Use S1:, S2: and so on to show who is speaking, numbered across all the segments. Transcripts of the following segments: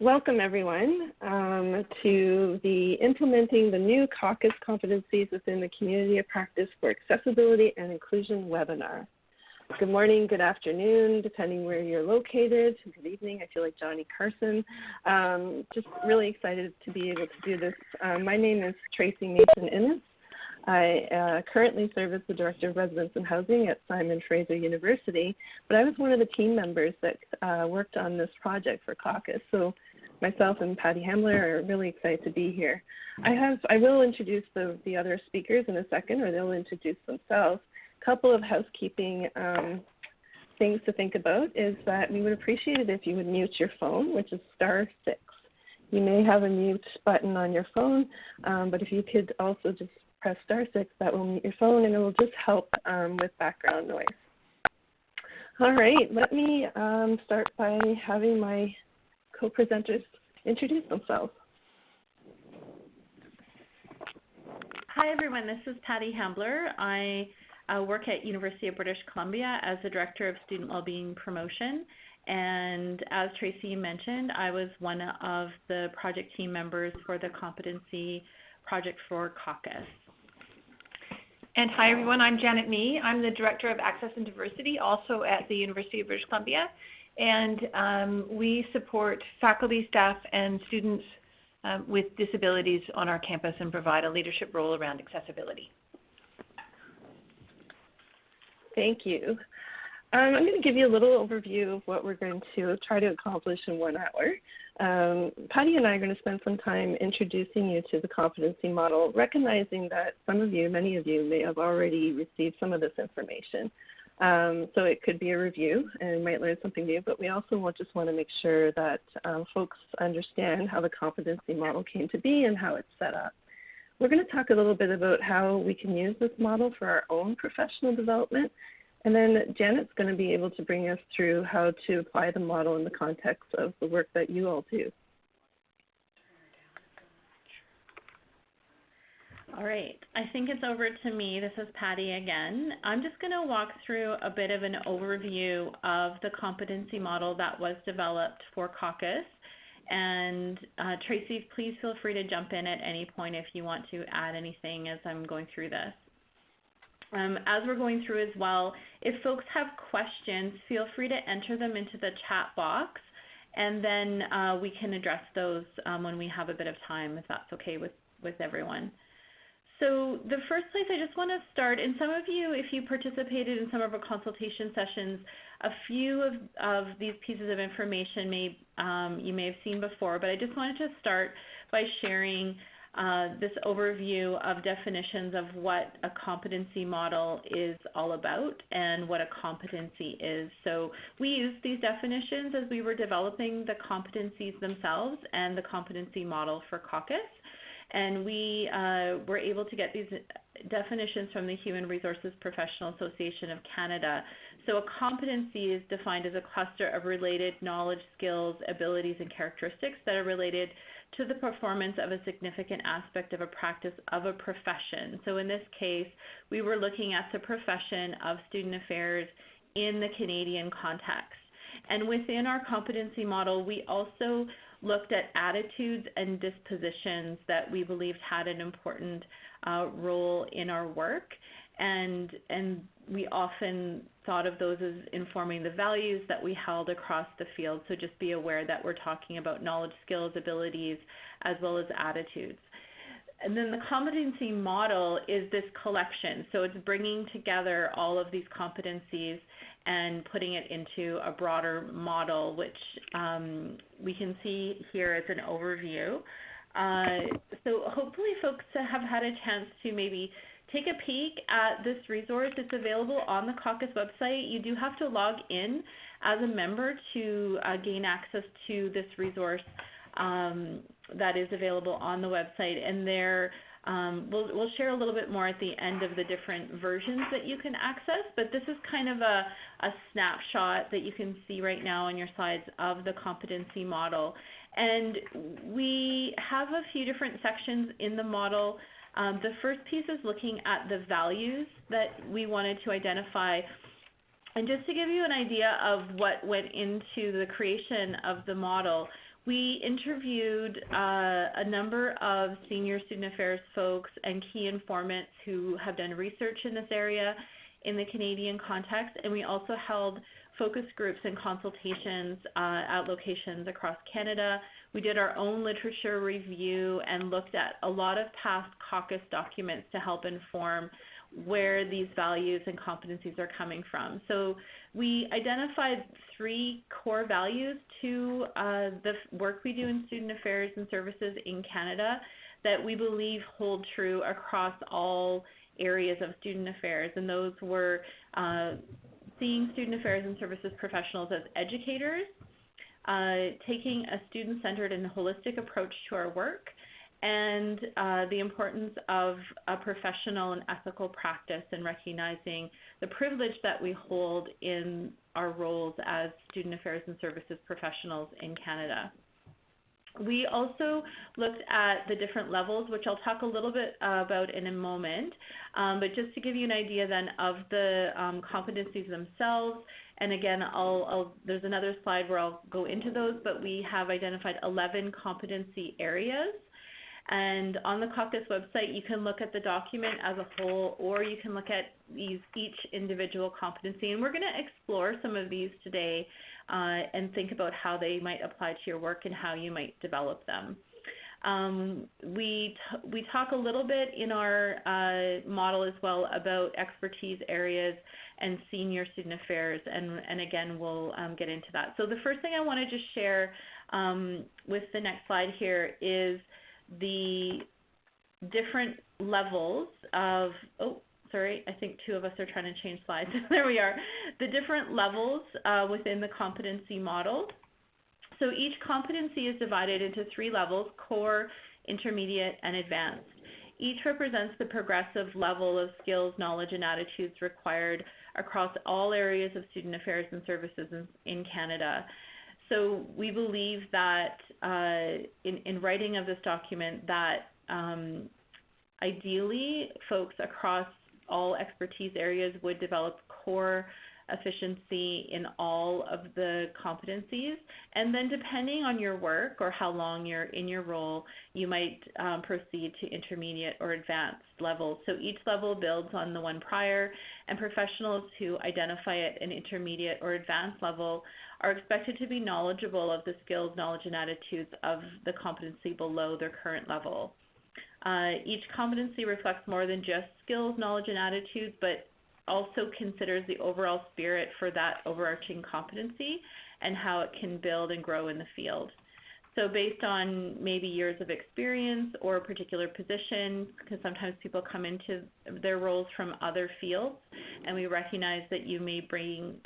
S1: Welcome everyone to the Implementing the New Caucus Competencies Within the Community of Practice for Accessibility and Inclusion webinar. Good morning, good afternoon, depending where you're located. Good evening, I feel like Johnny Carson. Just really excited to be able to do this. My name is Tracy Mason-Innes. I currently serve as the Director of Residence and Housing at Simon Fraser University, but I was one of the team members that worked on this project for Caucus. So myself and Patty Hambler are really excited to be here. I will introduce the other speakers in a second, or they'll introduce themselves. A couple of housekeeping things to think about is that we would appreciate it if you would mute your phone, which is *6. You may have a mute button on your phone, but if you could also just press *6, that will mute your phone, and it will just help with background noise. All right, let me start by having my co-presenters introduce themselves.
S2: Hi everyone, this is Patty Hambler. I work at University of British Columbia as the Director of Student Wellbeing Promotion, and as Tracy mentioned, I was one of the project team members for the Competency Project for Caucus.
S3: And hi everyone, I'm Janet Mee. I'm the Director of Access and Diversity, also at the University of British Columbia. And we support faculty, staff, and students with disabilities on our campus and provide a leadership role around accessibility.
S1: Thank you. I'm going to give you a little overview of what we're going to try to accomplish in 1 hour. Patty and I are going to spend some time introducing you to the competency model, recognizing that many of you may have already received some of this information. So it could be a review and you might learn something new, but we also just want to make sure that folks understand how the competency model came to be and how it's set up. We're going to talk a little bit about how we can use this model for our own professional development. And then Janet's going to be able to bring us through how to apply the model in the context of the work that you all do.
S2: All right, I think it's over to me. This is Patty again. I'm just going to walk through a bit of an overview of the competency model that was developed for Caucus. And Tracy, please feel free to jump in at any point if you want to add anything as I'm going through this. As we're going through as well, if folks have questions, feel free to enter them into the chat box, and then we can address those when we have a bit of time, if that's okay with everyone. So the first place I just want to start, and some of you, if you participated in some of our consultation sessions, a few of these pieces of information you may have seen before, but I just wanted to start by sharing this overview of definitions of what a competency model is all about and what a competency is. So we used these definitions as we were developing the competencies themselves and the competency model for Caucus. And we were able to get these definitions from the Human Resources Professional Association of Canada. So a competency is defined as a cluster of related knowledge, skills, abilities, and characteristics that are related to the performance of a significant aspect of a practice of a profession. So in this case, we were looking at the profession of student affairs in the Canadian context. And within our competency model, we also looked at attitudes and dispositions that we believed had an important role in our work. And we often thought of those as informing the values that we held across the field. So just be aware that we're talking about knowledge, skills, abilities, as well as attitudes. And then the competency model is this collection. So it's bringing together all of these competencies and putting it into a broader model, which we can see here as an overview. So hopefully folks have had a chance to maybe take a peek at this resource. It's available on the Caucus website. You do have to log in as a member to gain access to this resource that is available on the website. And there, we'll share a little bit more at the end of the different versions that you can access, but this is kind of a snapshot that you can see right now on your slides of the competency model. And we have a few different sections in the model. The first piece is looking at the values that we wanted to identify. And just to give you an idea of what went into the creation of the model, We interviewed a number of senior student affairs folks and key informants who have done research in this area in the Canadian context, and we also held focus groups and consultations at locations across Canada. We did our own literature review and looked at a lot of past caucus documents to help inform where these values and competencies are coming from. So we identified 3 core values to the work we do in student affairs and services in Canada that we believe hold true across all areas of student affairs, and those were seeing student affairs and services professionals as educators, taking a student-centered and holistic approach to our work, and the importance of a professional and ethical practice and recognizing the privilege that we hold in our roles as student affairs and services professionals in Canada. We also looked at the different levels, which I'll talk a little bit about in a moment, but just to give you an idea then of the competencies themselves, and again, there's another slide where I'll go into those, but we have identified 11 competency areas. And on the caucus website, you can look at the document as a whole, or you can look at each individual competency. And we're going to explore some of these today and think about how they might apply to your work and how you might develop them. We talk a little bit in our model as well about expertise areas and senior student affairs, and again, we'll get into that. So the first thing I want to just share with the next slide here is the different levels of, sorry, I think 2 of us are trying to change slides. There we are. The different levels within the competency model. So each competency is divided into 3 levels: core, intermediate, and advanced. Each represents the progressive level of skills, knowledge, and attitudes required across all areas of student affairs and services in Canada. So we believe that in writing of this document that ideally folks across all expertise areas would develop core efficiency in all of the competencies, and then depending on your work or how long you're in your role, you might proceed to intermediate or advanced levels. So each level builds on the one prior, and professionals who identify at an intermediate or advanced level are expected to be knowledgeable of the skills, knowledge, and attitudes of the competency below their current level. Each competency reflects more than just skills, knowledge, and attitudes, but also considers the overall spirit for that overarching competency and how it can build and grow in the field. So based on maybe years of experience or a particular position, because sometimes people come into their roles from other fields, and we recognize that you may bring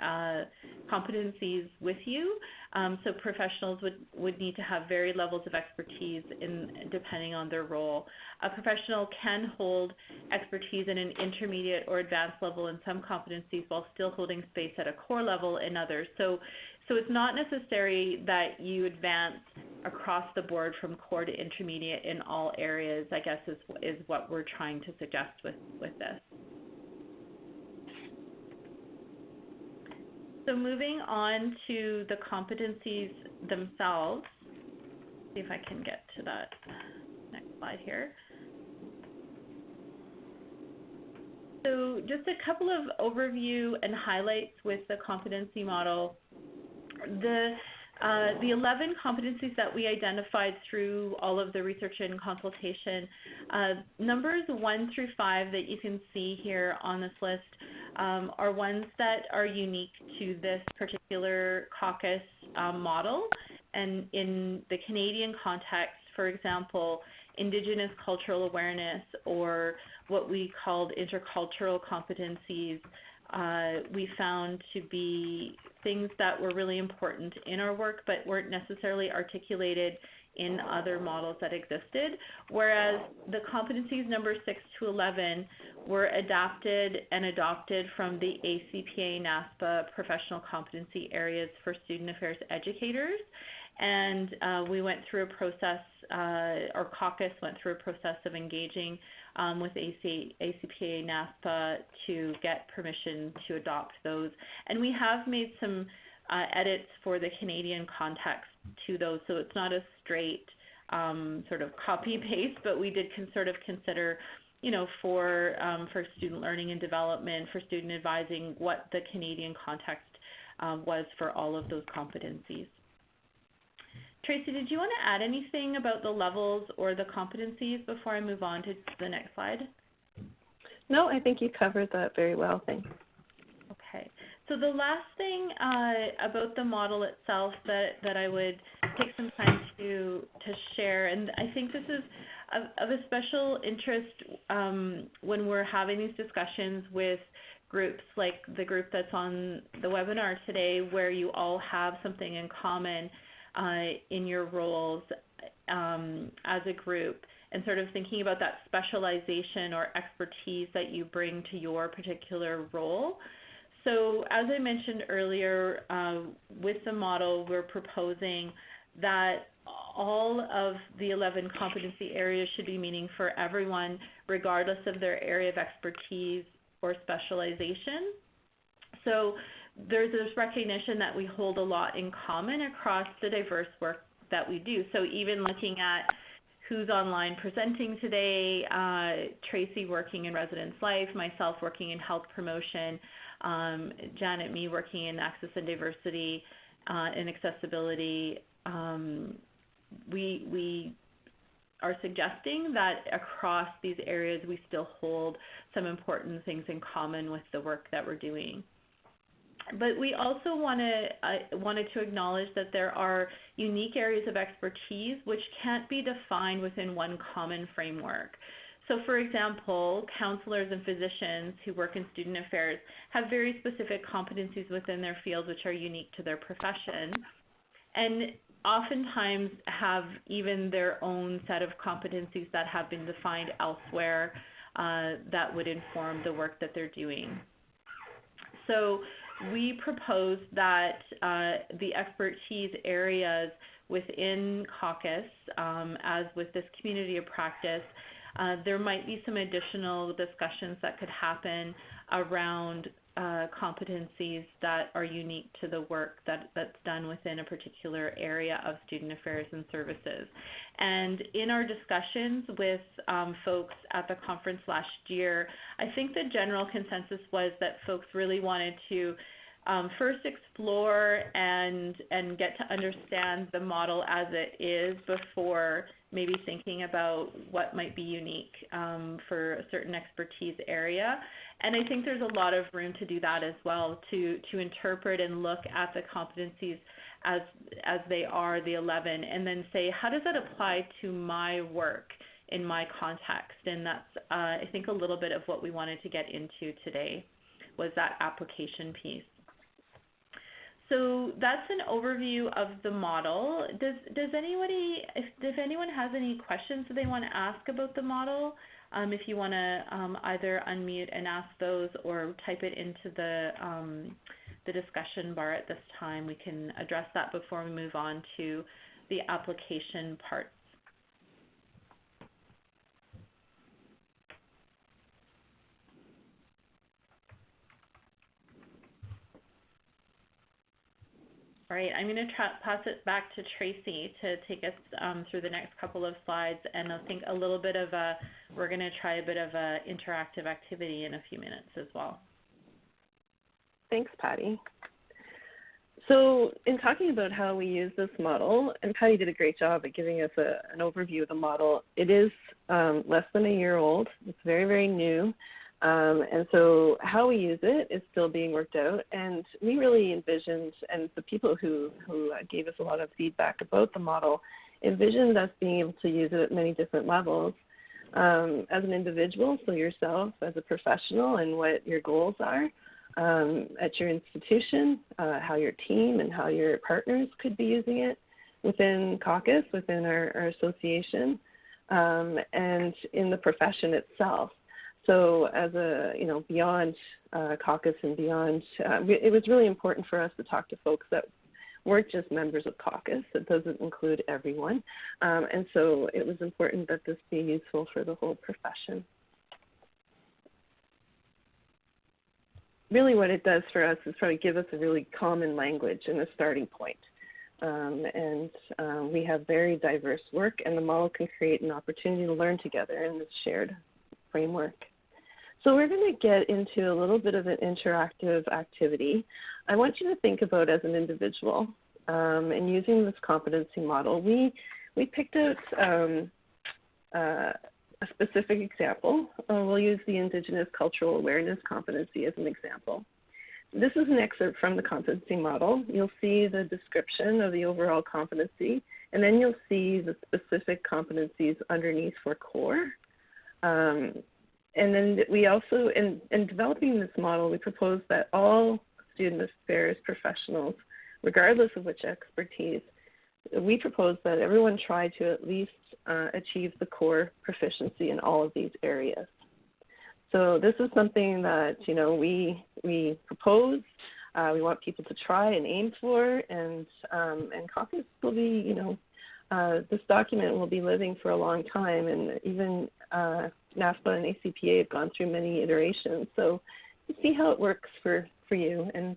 S2: competencies with you. So professionals would need to have varied levels of expertise depending on their role. A professional can hold expertise in an intermediate or advanced level in some competencies while still holding space at a core level in others. So it's not necessary that you advance across the board from core to intermediate in all areas, I guess is what we're trying to suggest with this. So moving on to the competencies themselves, see if I can get to that next slide here. So just a couple of overview and highlights with the competency model. The 11 competencies that we identified through all of the research and consultation, numbers 1 through 5 that you can see here on this list are ones that are unique to this particular caucus model. And in the Canadian context, for example, Indigenous cultural awareness, or what we called intercultural competencies, we found to be things that were really important in our work but weren't necessarily articulated in other models that existed, whereas the competencies number 6 to 11 were adapted and adopted from the ACPA NASPA professional competency areas for student affairs educators. And we went through a process, or caucus went through a process of engaging with ACPA NASPA to get permission to adopt those. And we have made some edits for the Canadian context to those. So it's not a straight sort of copy-paste, but we did sort of consider, for student learning and development, for student advising, what the Canadian context was for all of those competencies. Tracy, did you want to add anything about the levels or the competencies before I move on to the next slide?
S1: No, I think you covered that very well. Thanks.
S2: Okay. So the last thing about the model itself that I would take some time to share, and I think this is of a special interest when we're having these discussions with groups like the group that's on the webinar today, where you all have something in common in your roles as a group, and sort of thinking about that specialization or expertise that you bring to your particular role. So as I mentioned earlier, with the model, we're proposing that all of the 11 competency areas should be meaning for everyone, regardless of their area of expertise or specialization. So there's this recognition that we hold a lot in common across the diverse work that we do. So even looking at who's online presenting today, Tracy working in residence life, myself working in health promotion, Janet, me working in access and diversity and accessibility, we are suggesting that across these areas we still hold some important things in common with the work that we're doing. But we also wanted to acknowledge that there are unique areas of expertise which can't be defined within one common framework. So for example, counselors and physicians who work in student affairs have very specific competencies within their fields which are unique to their profession, and oftentimes have even their own set of competencies that have been defined elsewhere that would inform the work that they're doing. So we propose that the expertise areas within caucus, as with this community of practice, there might be some additional discussions that could happen around competencies that are unique to the work that's done within a particular area of student affairs and services. And in our discussions with folks at the conference last year, I think the general consensus was that folks really wanted to first explore and get to understand the model as it is before maybe thinking about what might be unique for a certain expertise area. And I think there's a lot of room to do that as well, to interpret and look at the competencies as they are, the 11, and then say, how does that apply to my work in my context? And that's, I think, a little bit of what we wanted to get into today, was that application piece. So that's an overview of the model. Does anybody, if anyone has any questions that they want to ask about the model, if you want to either unmute and ask those or type it into the discussion bar at this time, we can address that before we move on to the application part. All right, I'm going to pass it back to Tracy to take us through the next couple of slides, and I think we're going to try a bit of a interactive activity in a few minutes as well.
S1: Thanks, Patty. So in talking about how we use this model, and Patty did a great job at giving us an overview of the model. It is less than a year old. It's very, very new. And so how we use it is still being worked out, and we really envisioned, and the people who gave us a lot of feedback about the model envisioned us being able to use it at many different levels. As an individual, so yourself as a professional and what your goals are at your institution, how your team and how your partners could be using it within caucus, within our association, and in the profession itself. So as beyond caucus and beyond, it was really important for us to talk to folks that weren't just members of caucus. It doesn't include everyone. And so it was important that this be useful for the whole profession. Really what it does for us is probably give us a really common language and a starting point. We have very diverse work, and the model can create an opportunity to learn together in this shared framework. So we're going to get into a little bit of an interactive activity. I want you to think about as an individual, and using this competency model, we picked out a specific example. We'll use the Indigenous Cultural Awareness competency as an example. This is an excerpt from the competency model. You'll see the description of the overall competency, and then you'll see the specific competencies underneath for core. And then we also, in developing this model, we propose that all student affairs professionals, regardless of which expertise, we propose that everyone try to at least achieve the core proficiency in all of these areas. So this is something that, you know, we propose. We want people to try and aim for, and caucus will be, you know, this document will be living for a long time, and even NASPA and ACPA have gone through many iterations. So you see how it works for you, and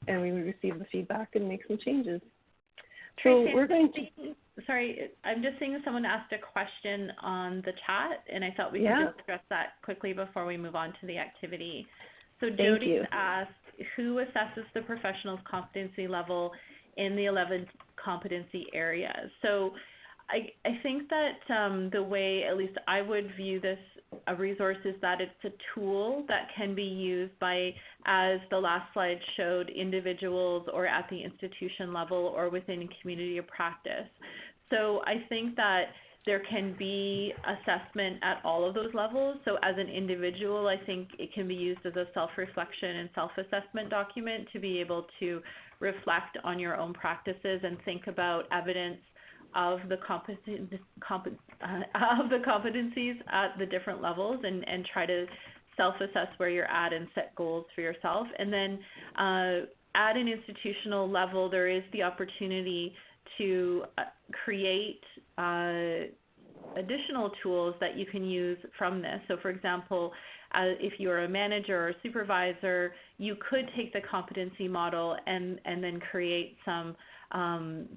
S1: we receive the feedback and make some changes. So we're going to...
S2: Sorry, I'm just seeing someone asked a question on the chat, and I thought we could just address that quickly before we move on to the activity. So Jody's asked, who assesses the professional's competency level in the 11 competency areas? So I think that the way, at least I would view this a resource, is that it's a tool that can be used by, as the last slide showed, individuals or at the institution level or within a community of practice. So I think that there can be assessment at all of those levels. So as an individual, I think it can be used as a self-reflection and self-assessment document to be able to reflect on your own practices and think about evidence of the competencies at the different levels, and try to self-assess where you're at and set goals for yourself. And then at an institutional level, there is the opportunity to create additional tools that you can use from this. So for example, if you're a manager or a supervisor, you could take the competency model and then create some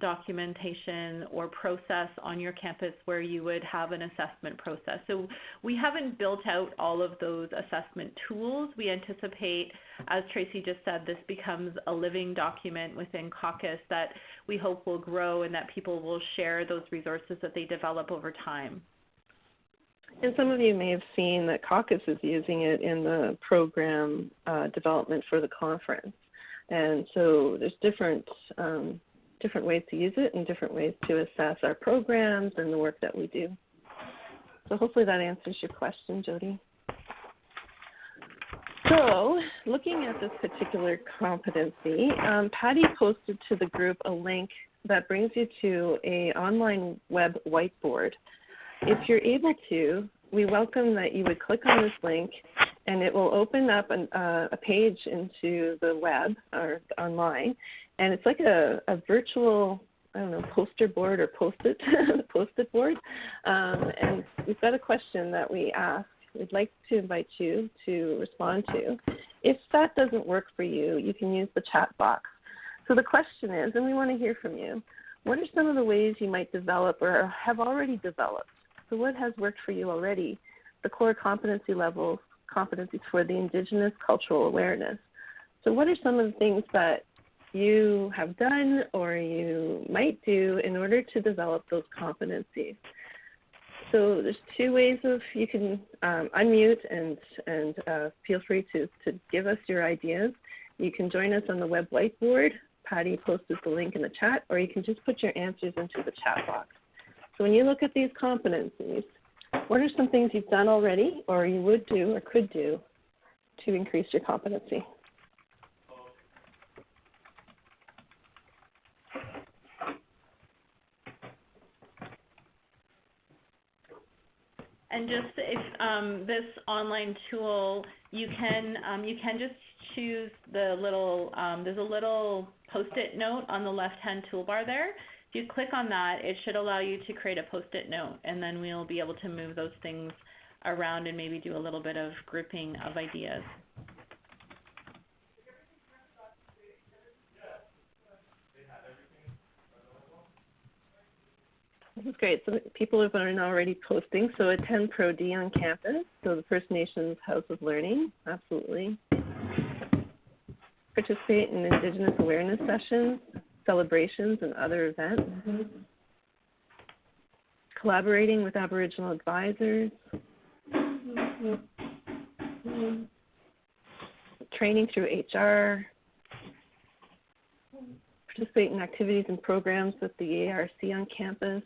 S2: documentation or process on your campus where you would have an assessment process. So we haven't built out all of those assessment tools. We anticipate, as Tracy just said, this becomes a living document within caucus that we hope will grow, and that people will share those resources that they develop over time.
S1: And some of you may have seen that caucus is using it in the program development for the conference. And so there's different ways to use it and different ways to assess our programs and the work that we do. So hopefully that answers your question, Jody. So looking at this particular competency, Patty posted to the group a link that brings you to an online web whiteboard. If you're able to, we welcome that you would click on this link, and it will open up a page into the web or online. And it's like a virtual, I don't know, poster board or post-it board. And we've got a question that we ask. We'd like to invite you to respond to. If that doesn't work for you, you can use the chat box. So the question is, and we want to hear from you, what are some of the ways you might develop or have already developed? So what has worked for you already? The core competency levels, competencies for the Indigenous cultural awareness. So what are some of the things that you have done or you might do in order to develop those competencies? So there's two ways of, you can unmute and feel free to give us your ideas. You can join us on the web whiteboard. Patty posted the link in the chat, or you can just put your answers into the chat box. So when you look at these competencies, what are some things you've done already or you would do or could do to increase your competency?
S2: And just if this online tool, you can just choose the little, there's a little Post-it note on the left-hand toolbar there. If you click on that, it should allow you to create a Post-it note, and then we'll be able to move those things around and maybe do a little bit of grouping of ideas.
S1: This is great. So people have been already posting. So attend Pro-D on campus. So the First Nations House of Learning, absolutely. Participate in Indigenous awareness sessions, celebrations, and other events. Collaborating with Aboriginal advisors. Training through HR. Participate in activities and programs with the ARC on campus.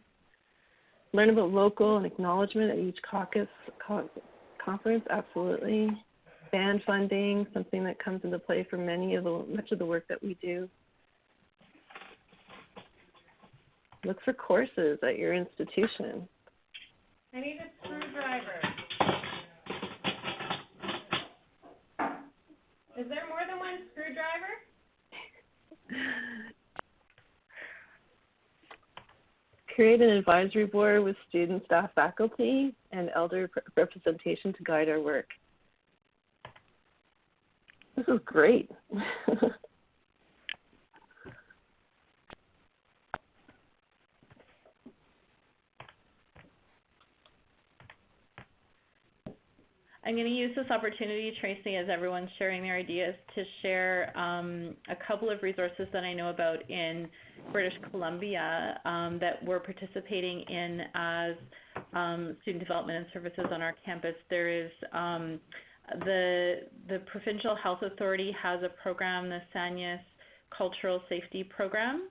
S1: Learn about local and acknowledgement at each caucus conference, absolutely. Band funding, something that comes into play for much of the work that we do. Look for courses at your institution.
S2: I need a screwdriver. Is there more than one screwdriver?
S1: Create an advisory board with student, staff, faculty, and elder representation to guide our work. This is great.
S2: I'm going to use this opportunity, Tracy, as everyone's sharing their ideas, to share a couple of resources that I know about in British Columbia that we're participating in as student development and services on our campus. There is the Provincial Health Authority has a program, the Sanyas Cultural Safety Program,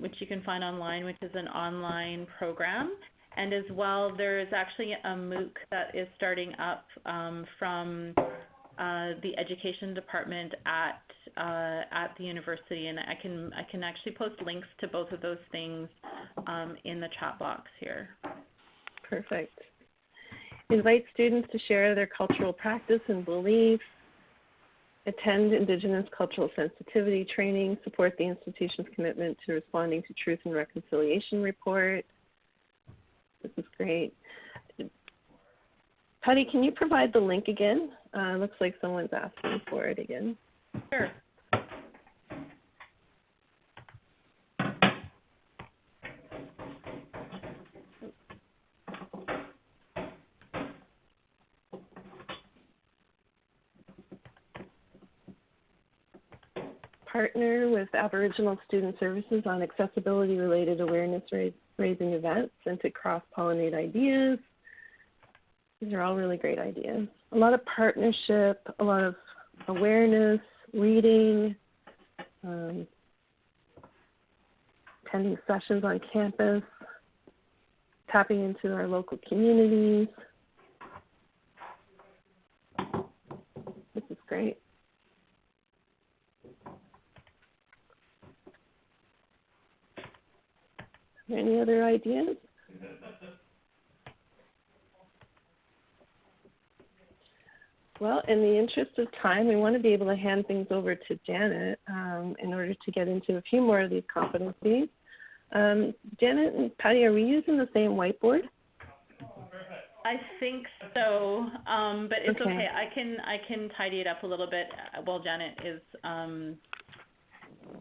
S2: which you can find online, which is an online program. And as well, there is actually a MOOC that is starting up from the education department at the university, and I can actually post links to both of those things in the chat box here.
S1: Perfect. Invite students to share their cultural practice and beliefs. Attend Indigenous cultural sensitivity training. Support the institution's commitment to responding to Truth and Reconciliation report. This is great. Patty, can you provide the link again? Looks like someone's asking for it again.
S2: Sure.
S1: Partner with Aboriginal Student Services on accessibility-related awareness-raising events and to cross-pollinate ideas. These are all really great ideas. A lot of partnership, a lot of awareness, reading, attending sessions on campus, tapping into our local communities. This is great. Any other ideas? Well, in the interest of time, we want to be able to hand things over to Janet in order to get into a few more of these competencies. Janet and Patty, are we using the same whiteboard?
S2: I think so, but it's okay. I can tidy it up a little bit while Janet is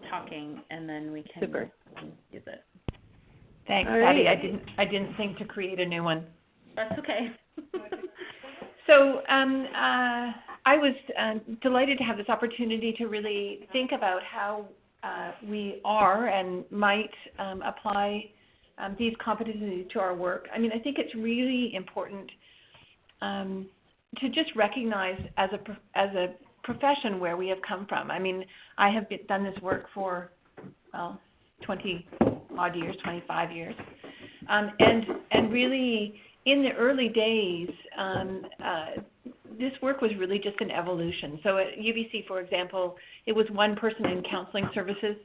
S2: talking, and then we can use it.
S3: Thanks, Patty. I didn't think to create a new one.
S2: That's okay.
S3: So I was delighted to have this opportunity to really think about how we are and might apply these competencies to our work. I mean, I think it's really important to just recognize as a profession where we have come from. I mean, I have done this work for, 20-odd years, 25 years. And really, in the early days, this work was really just an evolution. So at UBC, for example, it was one person in counseling services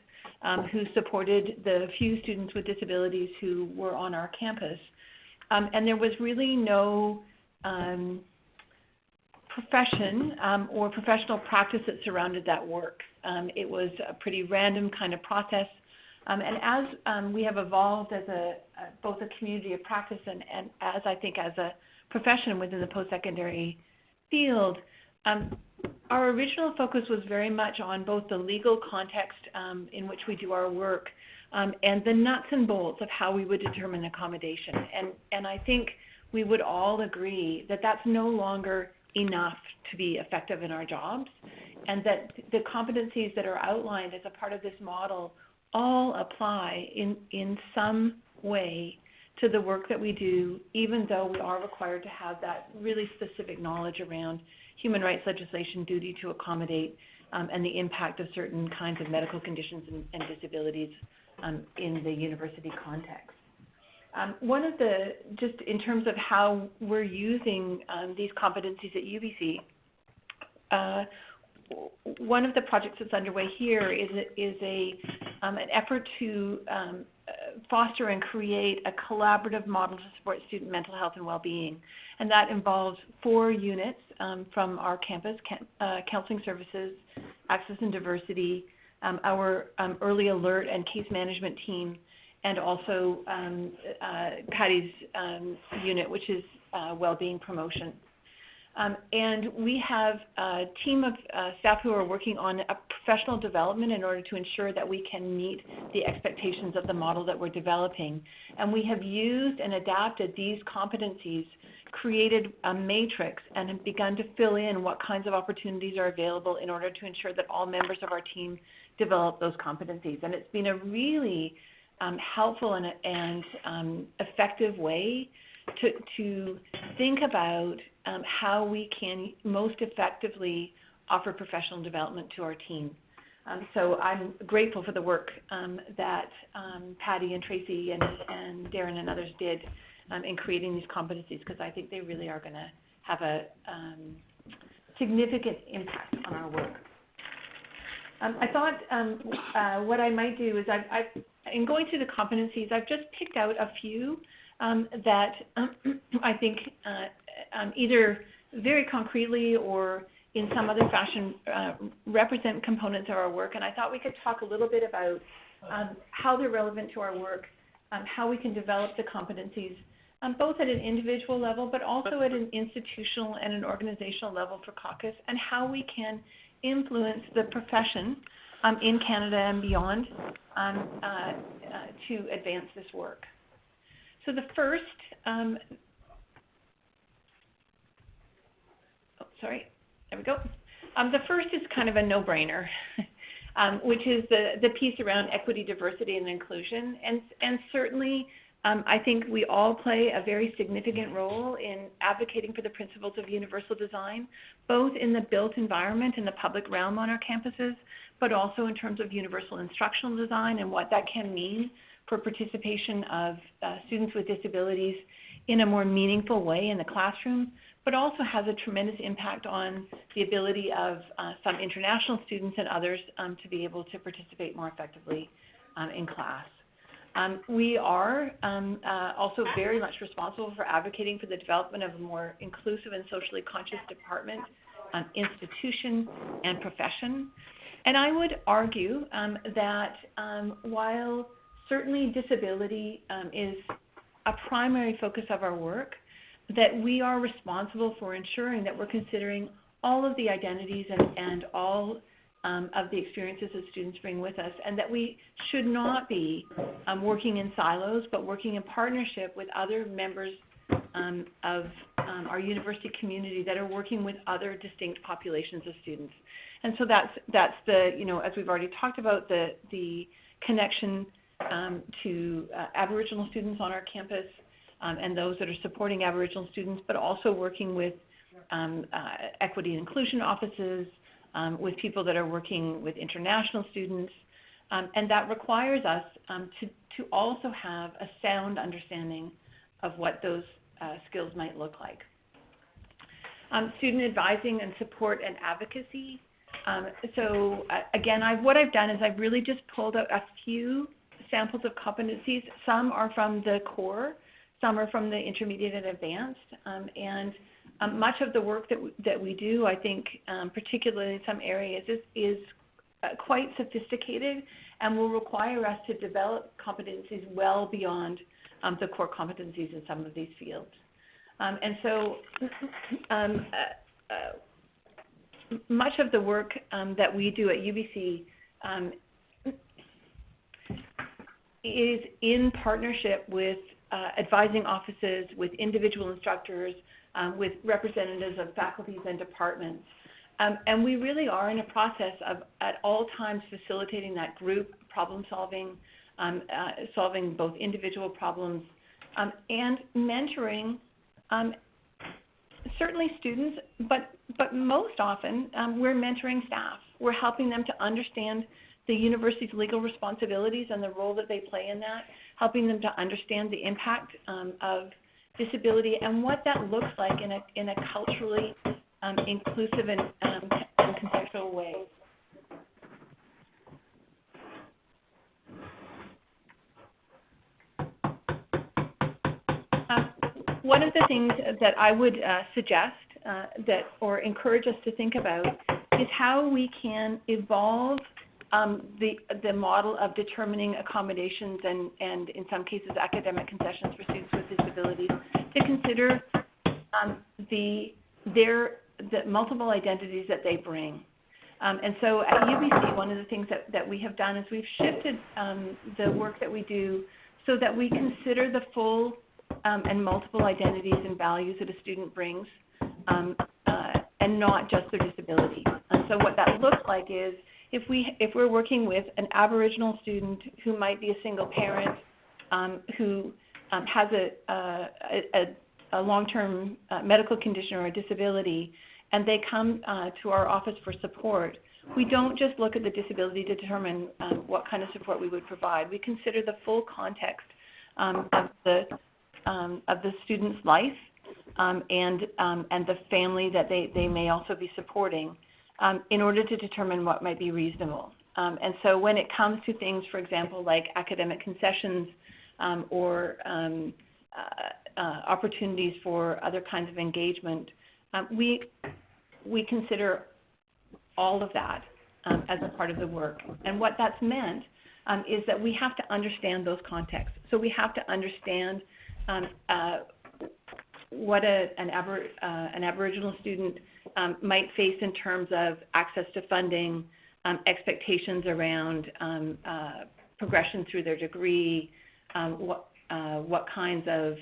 S3: who supported the few students with disabilities who were on our campus. And there was really no profession or professional practice that surrounded that work. It was a pretty random kind of process. And as we have evolved as both a community of practice and as I think as a profession within the post-secondary field, our original focus was very much on both the legal context in which we do our work, and the nuts and bolts of how we would determine accommodation. And I think we would all agree that that's no longer enough to be effective in our jobs, and that the competencies that are outlined as a part of this model all apply in some way to the work that we do, even though we are required to have that really specific knowledge around human rights legislation, duty to accommodate, and the impact of certain kinds of medical conditions and disabilities in the university context. One of the, just in terms of how we're using these competencies at UBC, one of the projects that's underway here is an effort to foster and create a collaborative model to support student mental health and well-being. And that involves 4 units from our campus, counseling services, access and diversity, our early alert and case management team, and also Patty's unit, which is well-being promotion. And we have a team of staff who are working on a professional development in order to ensure that we can meet the expectations of the model that we're developing. And we have used and adapted these competencies, created a matrix, and have begun to fill in what kinds of opportunities are available in order to ensure that all members of our team develop those competencies. And it's been a really helpful and effective way to think about how we can most effectively offer professional development to our team. So I'm grateful for the work that Patty and Tracy and Darren and others did in creating these competencies, because I think they really are going to have a significant impact on our work. I thought what I might do is in going through the competencies, I've just picked out a few that I think either very concretely or in some other fashion represent components of our work. And I thought we could talk a little bit about how they're relevant to our work, how we can develop the competencies, both at an individual level, but also at an institutional and an organizational level for caucus, and how we can influence the profession in Canada and beyond to advance this work. So the first, there we go. The first is kind of a no-brainer, which is the piece around equity, diversity, and inclusion. And certainly, I think we all play a very significant role in advocating for the principles of universal design, both in the built environment and the public realm on our campuses, but also in terms of universal instructional design and what that can mean for participation of students with disabilities in a more meaningful way in the classroom, but also has a tremendous impact on the ability of some international students and others to be able to participate more effectively in class. We are also very much responsible for advocating for the development of a more inclusive and socially conscious department, institution, and profession. And I would argue that while certainly disability is a primary focus of our work, that we are responsible for ensuring that we're considering all of the identities and all of the experiences that students bring with us, and that we should not be working in silos, but working in partnership with other members of our university community that are working with other distinct populations of students. And so that's the, as we've already talked about, the connection to Aboriginal students on our campus and those that are supporting Aboriginal students, but also working with equity and inclusion offices, with people that are working with international students. And that requires us to also have a sound understanding of what those skills might look like. Student advising and support and advocacy. So again, what I've done is I've really just pulled out a few samples of competencies. Some are from the core, some are from the intermediate and advanced, and much of the work that we do, I think, particularly in some areas, is quite sophisticated and will require us to develop competencies well beyond the core competencies in some of these fields. And so much of the work that we do at UBC is in partnership with advising offices, with individual instructors, with representatives of faculties and departments. And we really are in a process of at all times facilitating that group problem solving, solving both individual problems, and mentoring certainly students, but most often we're mentoring staff. We're helping them to understand the university's legal responsibilities and the role that they play in that, helping them to understand the impact of disability and what that looks like in a culturally inclusive and contextual way. One of the things that I would suggest or encourage us to think about is how we can evolve the model of determining accommodations and in some cases academic concessions for students with disabilities to consider the multiple identities that they bring. And so at UBC, one of the things that we have done is we've shifted the work that we do so that we consider the full and multiple identities and values that a student brings and not just their disability. And so what that looks like is if we're working with an Aboriginal student who might be a single parent who has a long-term medical condition or a disability, and they come to our office for support, we don't just look at the disability to determine what kind of support we would provide. We consider the full context of the student's life and the family that they may also be supporting in order to determine what might be reasonable. And so when it comes to things, for example, like academic concessions or opportunities for other kinds of engagement, we consider all of that as a part of the work. And what that's meant is that we have to understand those contexts. So we have to understand what an Aboriginal student might face in terms of access to funding, expectations around progression through their degree, what kinds of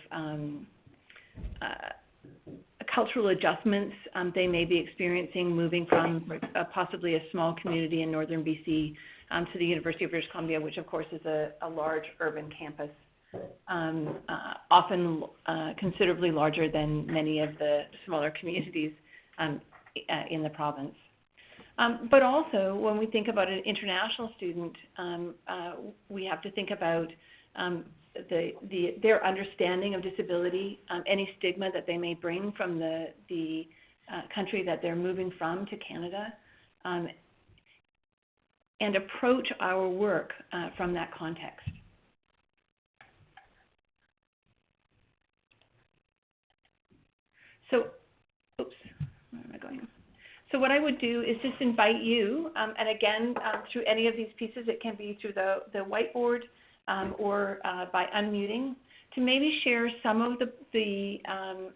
S3: cultural adjustments they may be experiencing moving from possibly a small community in northern BC to the University of British Columbia, which of course is a large urban campus, often considerably larger than many of the smaller communities in the province. But also, when we think about an international student, we have to think about their understanding of disability, any stigma that they may bring from the country that they're moving from to Canada, and approach our work from that context. So, oops, where am I going? So what I would do is just invite you, and again, through any of these pieces, it can be through the whiteboard or by unmuting, to maybe share some of the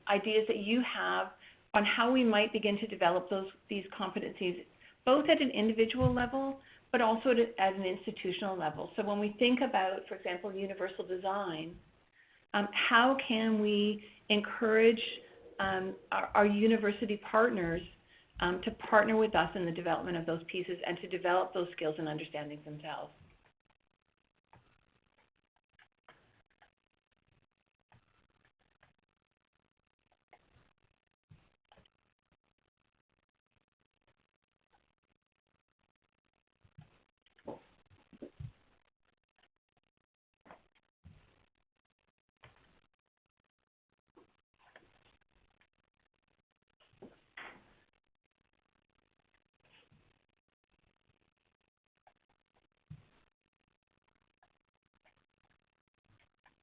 S3: ideas that you have on how we might begin to develop these competencies, both at an individual level, but also at an institutional level. So when we think about, for example, universal design, how can we encourage our university partners to partner with us in the development of those pieces and to develop those skills and understandings themselves?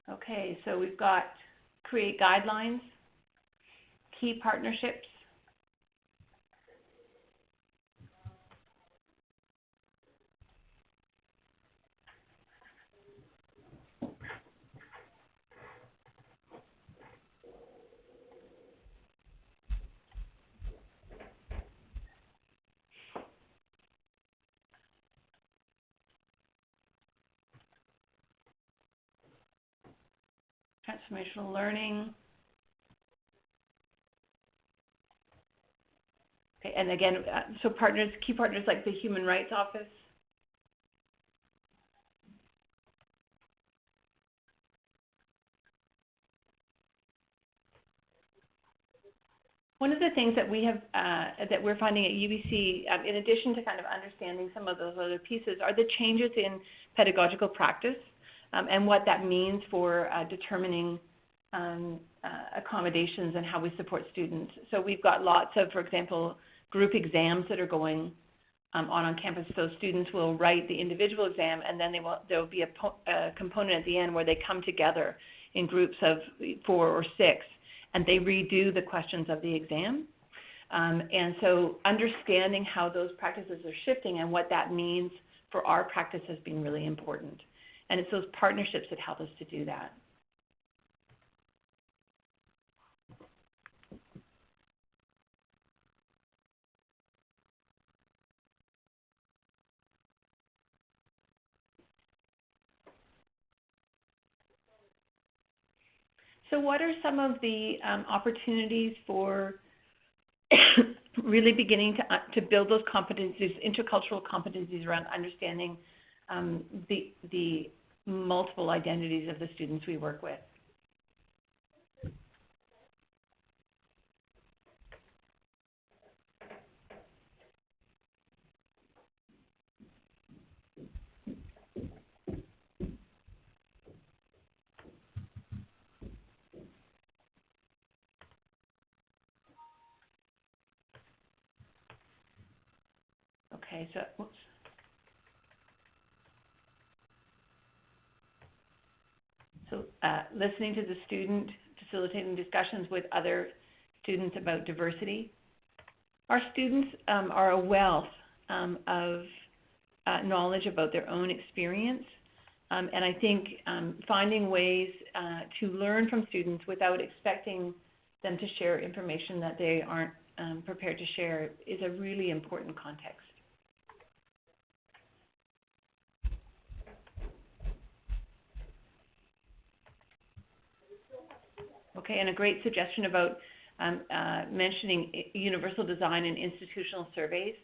S3: Okay, so we've got create guidelines, key partnerships, transformational learning. Okay, and again, so partners, key partners like the Human Rights Office. One of the things that we have, that we're finding at UBC, in addition to kind of understanding some of those other pieces, are the changes in pedagogical practice and what that means for determining accommodations and how we support students. So we've got lots of, for example, group exams that are going on campus. So students will write the individual exam, and then there will be a component at the end where they come together in groups of 4 or 6. And they redo the questions of the exam. And so understanding how those practices are shifting and what that means for our practice has been really important. And it's those partnerships that help us to do that. So what are some of the opportunities for really beginning to build those competencies, intercultural competencies around understanding the multiple identities of the students we work with? Okay, so oops. So listening to the student, facilitating discussions with other students about diversity. Our students are a wealth of knowledge about their own experience, and I think finding ways to learn from students without expecting them to share information that they aren't prepared to share is a really important context. Okay, and a great suggestion about mentioning universal design and institutional surveys.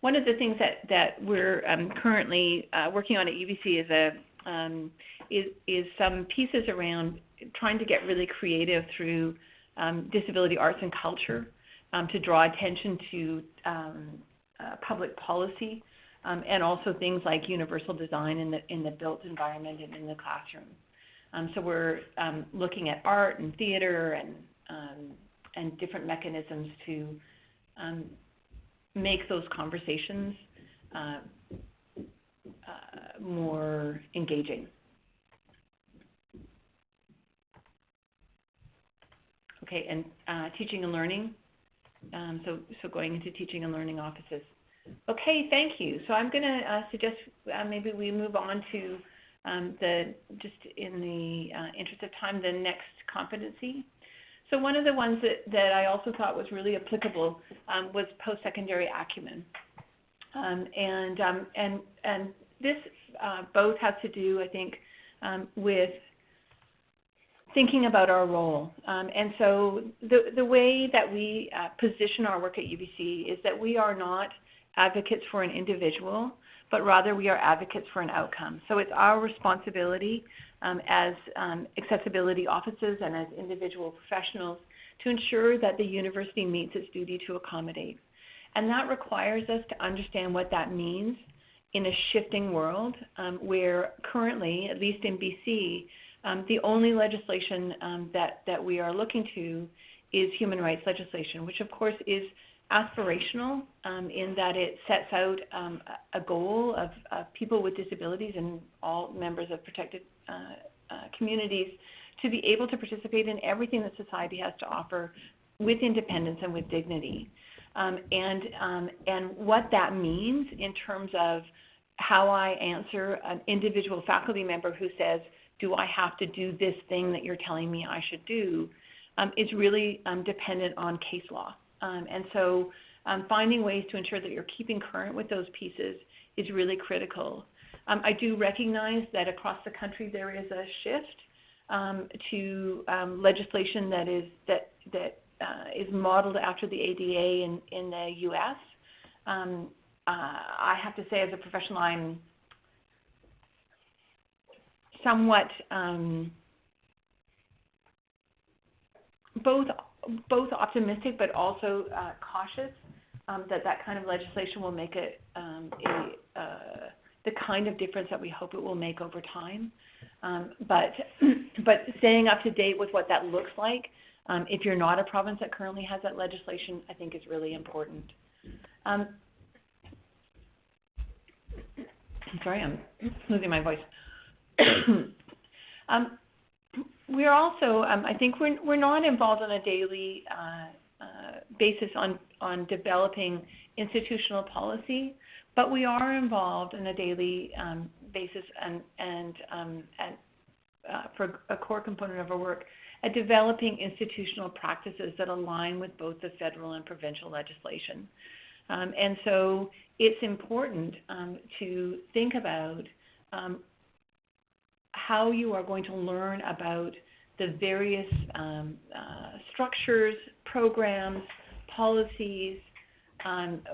S3: One of the things that we're currently working on at UBC is some pieces around trying to get really creative through disability arts and culture to draw attention to public policy and also things like universal design in the built environment and in the classroom. So we're looking at art and theater and different mechanisms to make those conversations more engaging. Okay, and teaching and learning. So going into teaching and learning offices. Okay, thank you. So I'm going to suggest maybe we move on to just in the interest of time, the next competency. So one of the ones that I also thought was really applicable was post-secondary acumen. And this both has to do, I think, with thinking about our role. And so the way that we position our work at UBC is that we are not advocates for an individual, but rather we are advocates for an outcome. So it's our responsibility as accessibility offices and as individual professionals to ensure that the university meets its duty to accommodate. And that requires us to understand what that means in a shifting world where currently, at least in BC, the only legislation that we are looking to is human rights legislation, which of course is aspirational in that it sets out a goal of people with disabilities and all members of protected communities to be able to participate in everything that society has to offer with independence and with dignity. And what that means in terms of how I answer an individual faculty member who says, do I have to do this thing that you're telling me I should do, is really dependent on case law. And so finding ways to ensure that you're keeping current with those pieces is really critical. I do recognize that across the country there is a shift to legislation that is modeled after the ADA in the U.S. I have to say, as a professional, I'm somewhat both optimistic but also cautious that kind of legislation will make it the kind of difference that we hope it will make over time. But staying up to date with what that looks like, if you're not a province that currently has that legislation, I think is really important. I'm sorry, I'm losing my voice. We're also, I think we're not involved on a daily basis on developing institutional policy, but we are involved on a daily basis and for a core component of our work at developing institutional practices that align with both the federal and provincial legislation. And so it's important to think about how you are going to learn about the various structures, programs, policies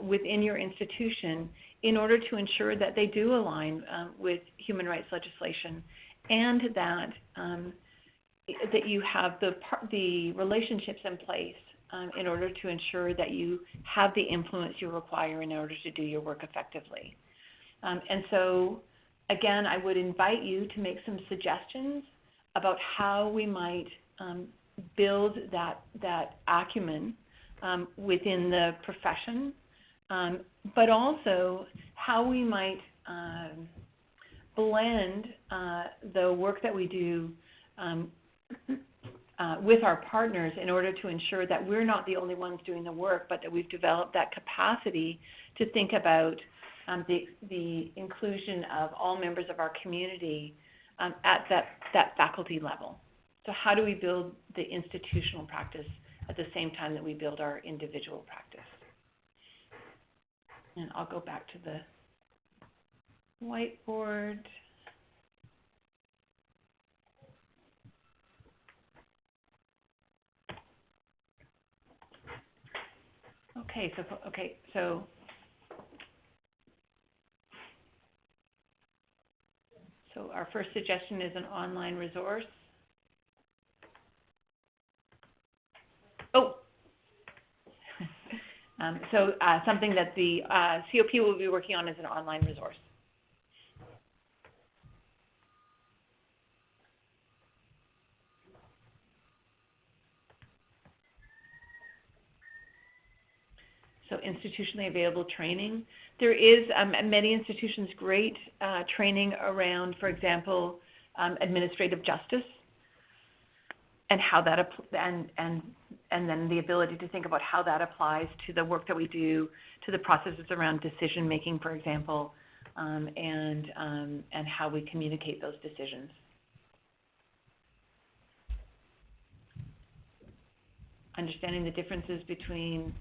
S3: within your institution in order to ensure that they do align with human rights legislation, and that that you have the relationships in place in order to ensure that you have the influence you require in order to do your work effectively. And so, again, I would invite you to make some suggestions about how we might build that acumen within the profession, but also how we might blend the work that we do with our partners in order to ensure that we're not the only ones doing the work, but that we've developed that capacity to think about the inclusion of all members of our community at that faculty level. So how do we build the institutional practice at the same time that we build our individual practice? And I'll go back to the whiteboard. So our first suggestion is an online resource. Something that the COP will be working on is an online resource. So institutionally available training. There is at many institutions great training around, for example, administrative justice and how that and then the ability to think about how that applies to the work that we do, to the processes around decision making, for example, and how we communicate those decisions. Understanding the differences between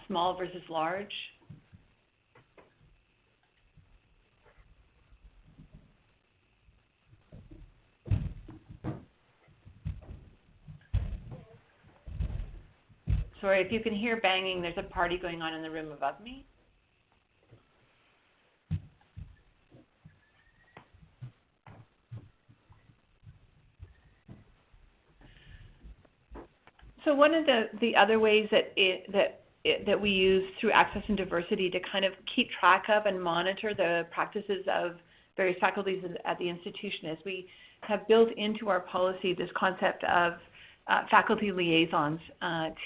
S3: small versus large. Sorry, if you can hear banging, there's a party going on in the room above me. So one of the other ways that we use through Access and Diversity to kind of keep track of and monitor the practices of various faculties at the institution is we have built into our policy this concept of faculty liaisons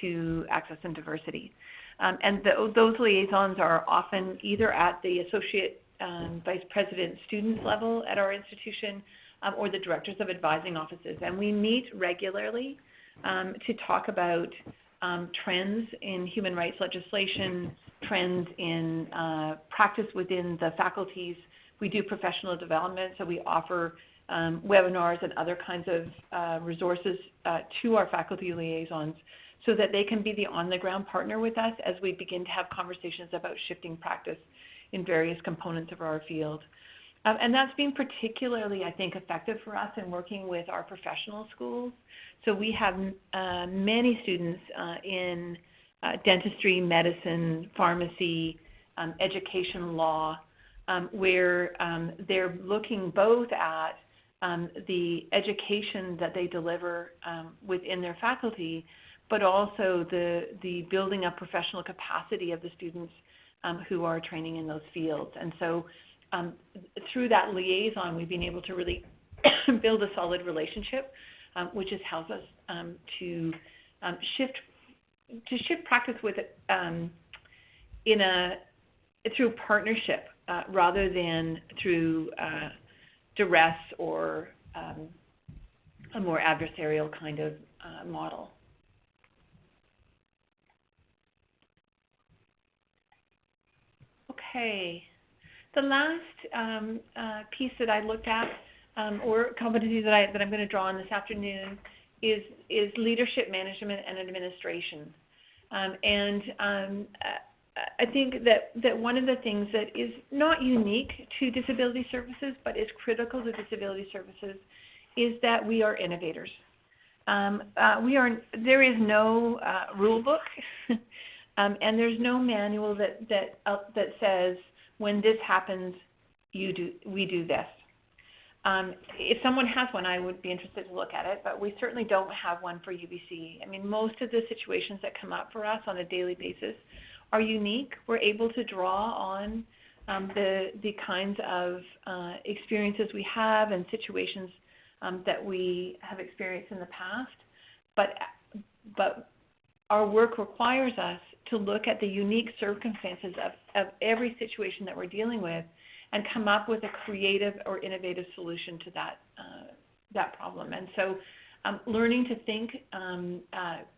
S3: to Access and Diversity. And those liaisons are often either at the Associate Vice President students level at our institution or the Directors of Advising Offices. And we meet regularly to talk about trends in human rights legislation, trends in practice within the faculties. We do professional development, so we offer webinars and other kinds of resources to our faculty liaisons so that they can be the on-the-ground partner with us as we begin to have conversations about shifting practice in various components of our field. And that's been particularly, I think, effective for us in working with our professional schools. So we have many students in dentistry, medicine, pharmacy, education, law, where they're looking both at the education that they deliver within their faculty, but also the building up professional capacity of the students who are training in those fields. And so through that liaison, we've been able to really build a solid relationship, which has helped us to shift practice with through partnership rather than through duress or a more adversarial kind of model. Okay. The last piece that I looked at, or competency that I'm going to draw on this afternoon, is leadership management and administration. I think that one of the things that is not unique to disability services, but is critical to disability services, is that we are innovators. There is no rule book, and there's no manual that says, when this happens, we do this. If someone has one, I would be interested to look at it, but we certainly don't have one for UBC. I mean, most of the situations that come up for us on a daily basis are unique. We're able to draw on the kinds of experiences we have and situations that we have experienced in the past, but our work requires us to look at the unique circumstances of every situation that we're dealing with and come up with a creative or innovative solution to that problem. And so learning to think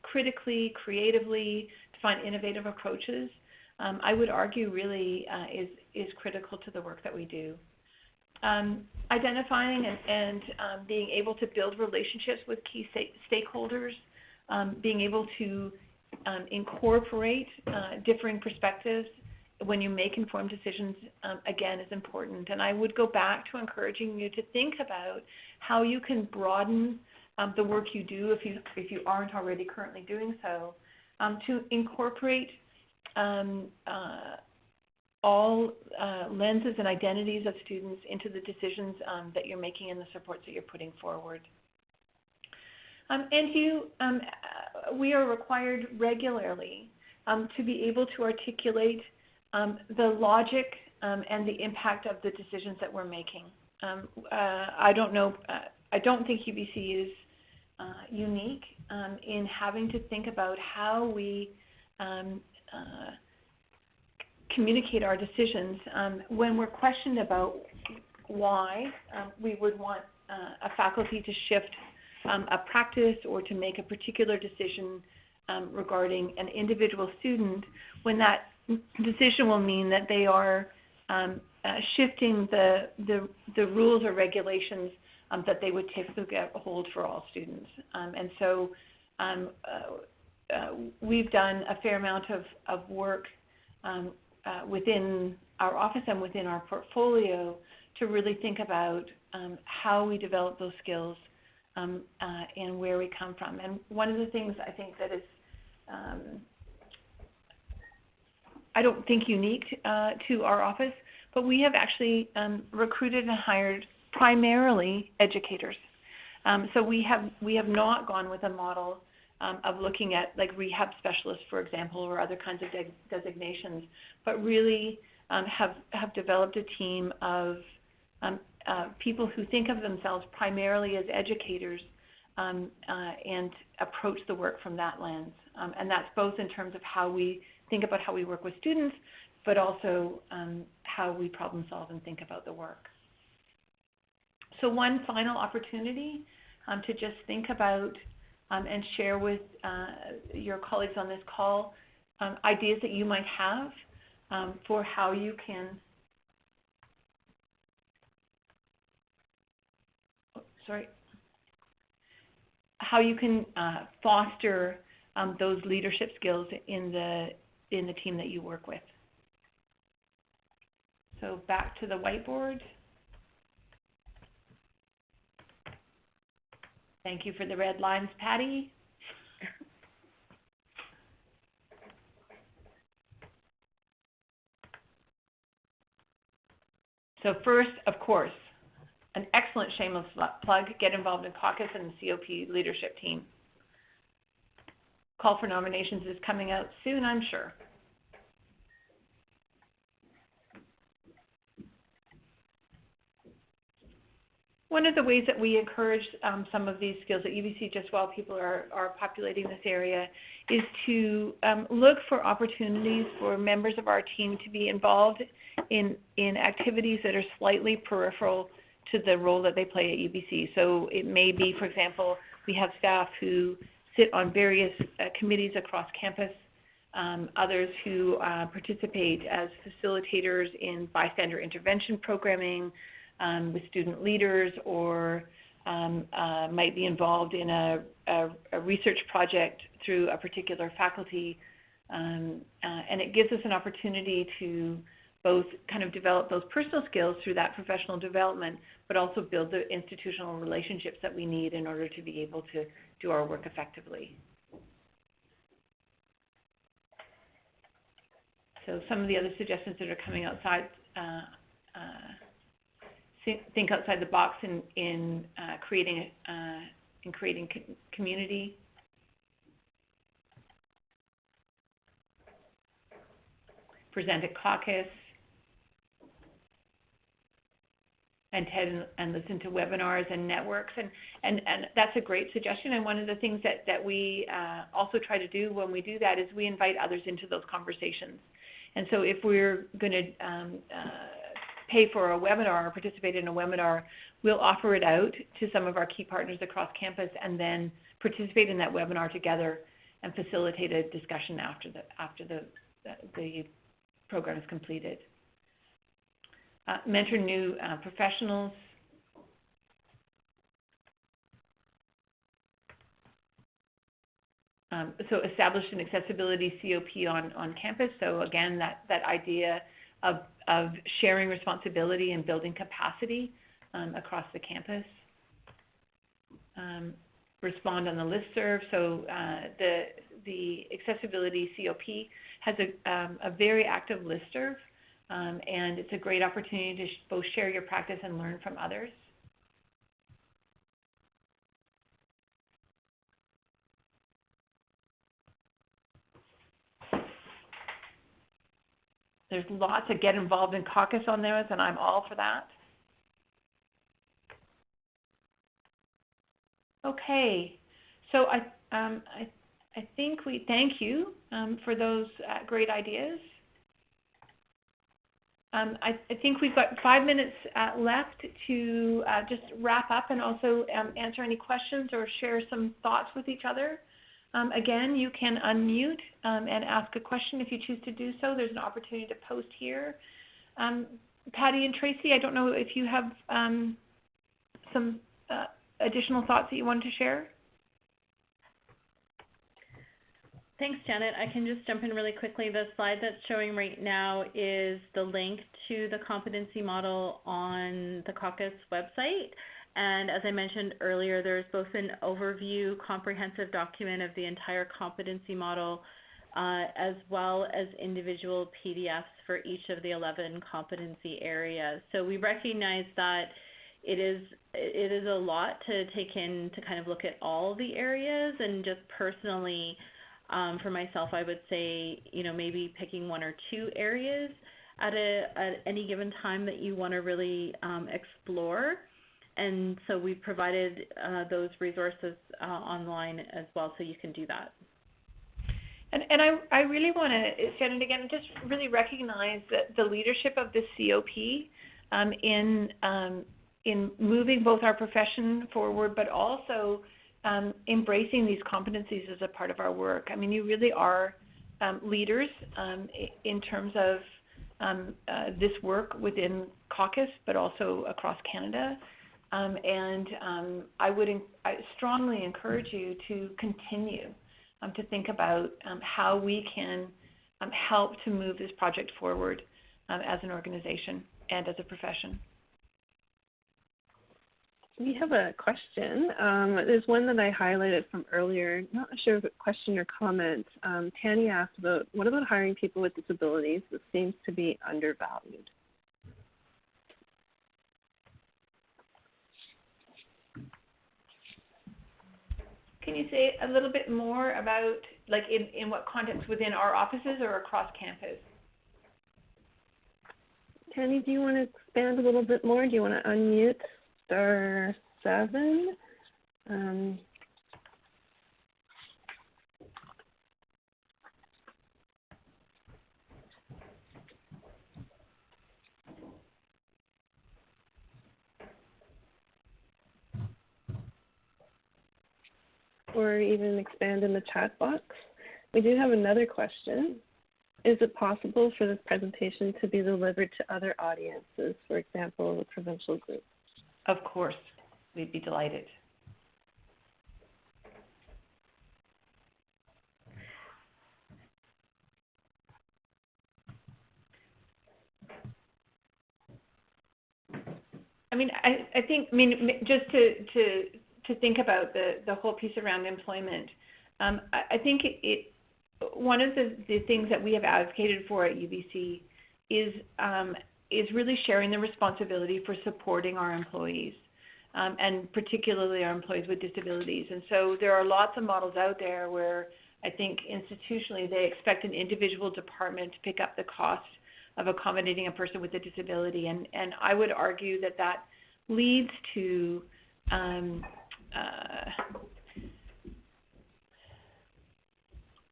S3: critically, creatively, to find innovative approaches, I would argue really is critical to the work that we do. Identifying and being able to build relationships with key stakeholders, being able to incorporate differing perspectives when you make informed decisions, again, is important. And I would go back to encouraging you to think about how you can broaden the work you do, if you aren't already currently doing so, to incorporate all lenses and identities of students into the decisions that you're making and the supports that you're putting forward. We are required regularly to be able to articulate the logic and the impact of the decisions that we're making. I don't think UBC is unique in having to think about how we communicate our decisions when we're questioned about why we would want a faculty to shift a practice or to make a particular decision regarding an individual student, when that decision will mean that they are shifting the rules or regulations that they would typically hold for all students. And so we've done a fair amount of work within our office and within our portfolio to really think about how we develop those skills and where we come from. And one of the things I think that is, I don't think unique to our office, but we have actually recruited and hired primarily educators. So we have not gone with a model of looking at like rehab specialists, for example, or other kinds of designations, but really have developed a team of people who think of themselves primarily as educators and approach the work from that lens. And that's both in terms of how we think about how we work with students, but also how we problem solve and think about the work. So one final opportunity to just think about and share with your colleagues on this call ideas that you might have for how you can how you can foster those leadership skills in the team that you work with. So back to the whiteboard. Thank you for the red lines, Patty. So first, of course, an excellent shameless plug, get involved in caucus and the COP leadership team. Call for nominations is coming out soon, I'm sure. One of the ways that we encourage some of these skills at UBC just while people are populating this area is to look for opportunities for members of our team to be involved in activities that are slightly peripheral to the role that they play at UBC. So it may be, for example, we have staff who sit on various committees across campus, others who participate as facilitators in bystander intervention programming, with student leaders, or might be involved in a research project through a particular faculty. And it gives us an opportunity to both kind of develop those personal skills through that professional development, but also build the institutional relationships that we need in order to be able to do our work effectively. So some of the other suggestions that are coming outside, think outside the box in creating community. Present at caucus. And listen to webinars and networks, and that's a great suggestion. And one of the things that we also try to do when we do that is we invite others into those conversations. And so if we're going to pay for a webinar or participate in a webinar, we'll offer it out to some of our key partners across campus, and then participate in that webinar together and facilitate a discussion after the program is completed. Mentor new professionals. So establish an accessibility COP on campus. So again, that idea of sharing responsibility and building capacity across the campus. Respond on the listserv. So the accessibility COP has a very active listserv. And it's a great opportunity to both share your practice and learn from others. There's lots of get involved in caucus on there, and I'm all for that. Okay, so I think we thank you for those great ideas. I think we've got 5 minutes left to just wrap up and also answer any questions or share some thoughts with each other. Again, you can unmute and ask a question if you choose to do so. There's an opportunity to post here. Patty and Tracy, I don't know if you have some additional thoughts that you wanted to share.
S2: Thanks, Janet. I can just jump in really quickly. The slide that's showing right now is the link to the competency model on the caucus website. And as I mentioned earlier, there's both an overview, comprehensive document of the entire competency model, as well as individual PDFs for each of the 11 competency areas. So we recognize that it is a lot to take in to kind of look at all the areas, and just personally, for myself, I would say, maybe picking one or two areas at any given time that you want to really explore. And so we provided those resources online as well, so you can do that.
S3: And I really want to, Shannon, again, just really recognize that the leadership of this COP in moving both our profession forward, but also embracing these competencies as a part of our work. I mean, you really are leaders in terms of this work within caucus, but also across Canada. I strongly encourage you to continue to think about how we can help to move this project forward as an organization. and as a profession.
S1: We have a question. There's one that I highlighted from earlier. Not sure if it's a question or comment. Tanny asked about, what about hiring people with disabilities? This seems to be undervalued.
S3: Can you say a little bit more about, like, in what context, within our offices or across campus?
S1: Tanny, do you want to expand a little bit more? Do you want to unmute *7? Or even expand in the chat box. We do have another question. Is it possible for this presentation to be delivered to other audiences, for example, the provincial group?
S3: Of course, we'd be delighted. I think just to think about the whole piece around employment, I think one of the things that we have advocated for at UBC is really sharing the responsibility for supporting our employees, and particularly our employees with disabilities. And so there are lots of models out there where I think institutionally they expect an individual department to pick up the cost of accommodating a person with a disability. And I would argue that leads to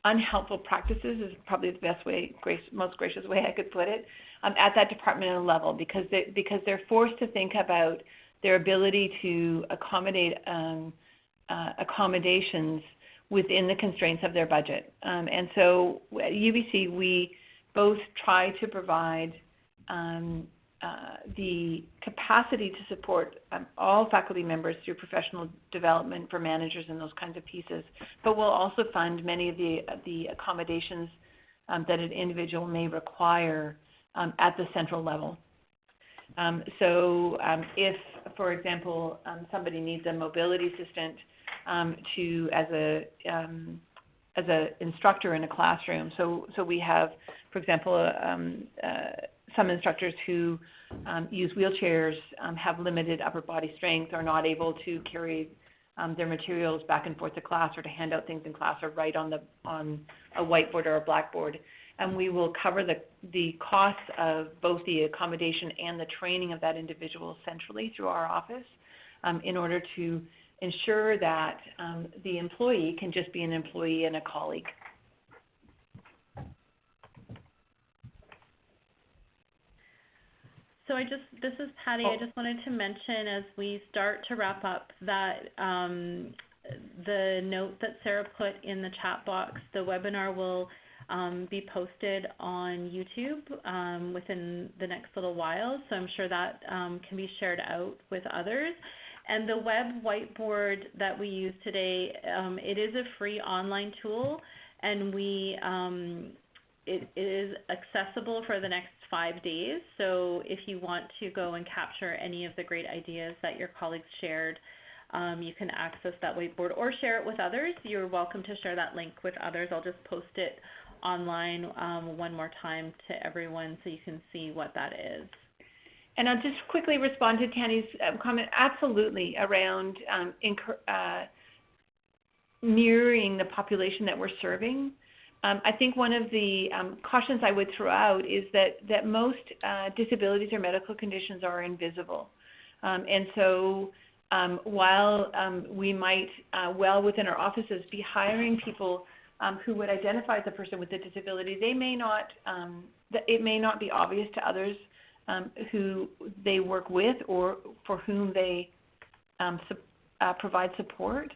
S3: unhelpful practices, is probably the best way, most gracious way I could put it, at that departmental level, because they're forced to think about their ability to accommodate accommodations within the constraints of their budget. And so at UBC, we both try to provide the capacity to support all faculty members through professional development for managers and those kinds of pieces, but we'll also fund many of the accommodations that an individual may require at the central level. So if, for example, somebody needs a mobility assistant as an instructor in a classroom, so we have, for example, some instructors who use wheelchairs, have limited upper body strength, are not able to carry their materials back and forth to class, or to hand out things in class, or write on a whiteboard or a blackboard. And we will cover the costs of both the accommodation and the training of that individual centrally through our office, in order to ensure that the employee can just be an employee and a colleague.
S2: So this is Patty. I just wanted to mention, as we start to wrap up, that the note that Sarah put in the chat box, the webinar will be posted on YouTube within the next little while. So I'm sure that can be shared out with others. And the web whiteboard that we use today, it is a free online tool, and it is accessible for the next 5 days. So if you want to go and capture any of the great ideas that your colleagues shared, you can access that whiteboard or share it with others. You're welcome to share that link with others. I'll just post it online one more time to everyone so you can see what that is.
S3: And I'll just quickly respond to Tanny's comment, absolutely, around mirroring the population that we're serving. I think one of the cautions I would throw out is that most disabilities or medical conditions are invisible. And so while we might well within our offices be hiring people who would identify as a person with a disability, it may not be obvious to others who they work with or for whom they provide support.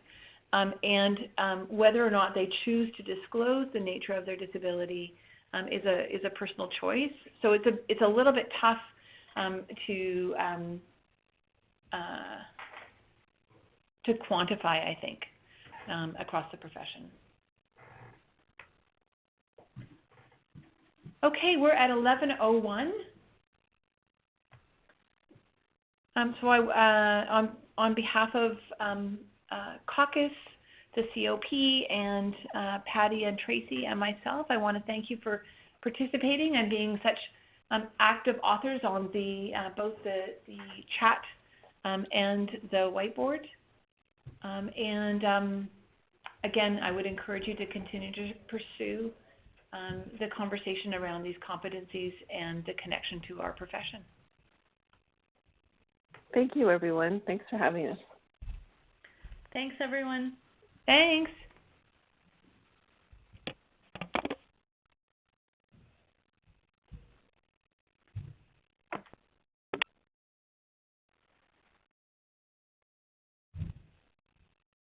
S3: And whether or not they choose to disclose the nature of their disability is a personal choice. So it's a little bit tough to quantify, I think, across the profession. Okay, we're at 11:01. So on behalf of Caucus, the COP, and Patty and Tracy and myself, I want to thank you for participating and being such active authors on both the chat and the whiteboard. Again, I would encourage you to continue to pursue the conversation around these competencies and the connection to our profession.
S1: Thank you, everyone. Thanks for having us.
S2: Thanks, everyone.
S3: Thanks.